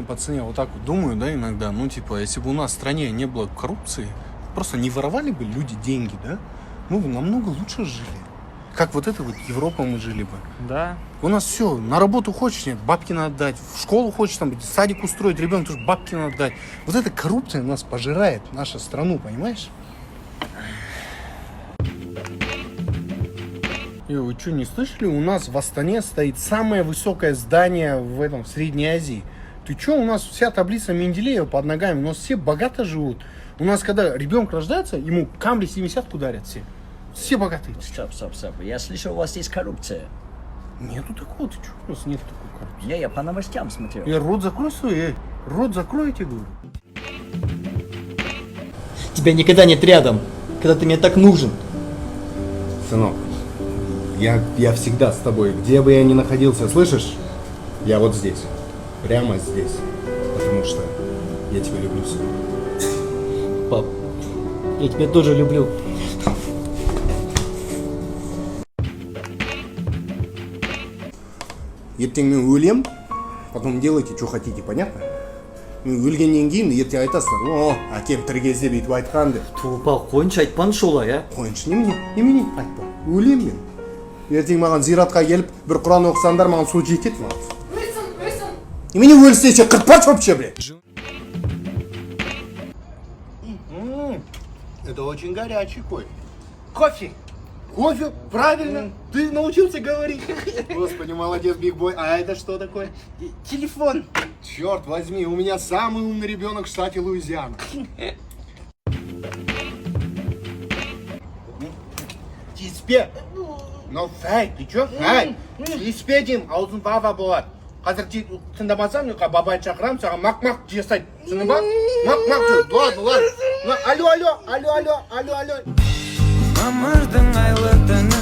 пацане, вот так вот думаю, да, иногда, ну, типа, если бы у нас в стране не было коррупции, просто не воровали бы люди деньги, да, мы бы намного лучше жили. Как вот это вот Европа мы жили бы. Да. У нас все, на работу хочешь, нет, бабки надо дать, в школу хочешь, там, садик устроить, ребенку тоже бабки надо дать. Вот эта коррупция нас пожирает, нашу страну, понимаешь? Вы что, не слышали? У нас в Астане стоит самое высокое здание в Средней Азии. Ты что, у нас вся таблица Менделеева под ногами, у нас все богато живут. У нас, когда ребенок рождается, ему камри 70 ударят все. Все богатые. Стоп. Я слышал, у вас есть коррупция. Нету такого, ты что? У нас нет такой коррупции. Я по новостям смотрел. Рот закрой свой, рот закрой, я тебе говорю. Тебя никогда нет рядом, когда ты мне так нужен. Сынок, я всегда с тобой, где бы я ни находился, слышишь? Я вот здесь, прямо здесь, потому что я тебя люблю, сынок. Пап, я тебя тоже люблю. Ертең мен өлем, потом делайте, что хотите, понятно? Мен өлгеннен кейін ертең айтасыздар, о, әкем тірі кезде бүйтіп айтқан деп. Тупа, қойыншы айтпаңшы олай, а? Қойыншы, немене айтпа, өлем мен. Ертең маған зиратқа келіп, бір құран оқысаңдар, маған су жетеді маған. Өлсін. Немене өлсе, сен қыртпашы вообще, блядь. Это очень горячий кофе. Кофе! Кофе? Правильно! Ты научился говорить. Господи, молодец, бигбой. А это что такое? Телефон! Черт возьми, у меня самый умный ребенок в штате Луизиана. Тиспе! Ну, фәй, ты чё? Фәй! Тиспе деймін, аузың баба болады. Қазір тыңдамасам, бабай шақырам, саған мақ-мақ жасайды. Түсінің ба? Мақ-мақ жүр. Ладно. Алло. Мамырдың айлы түні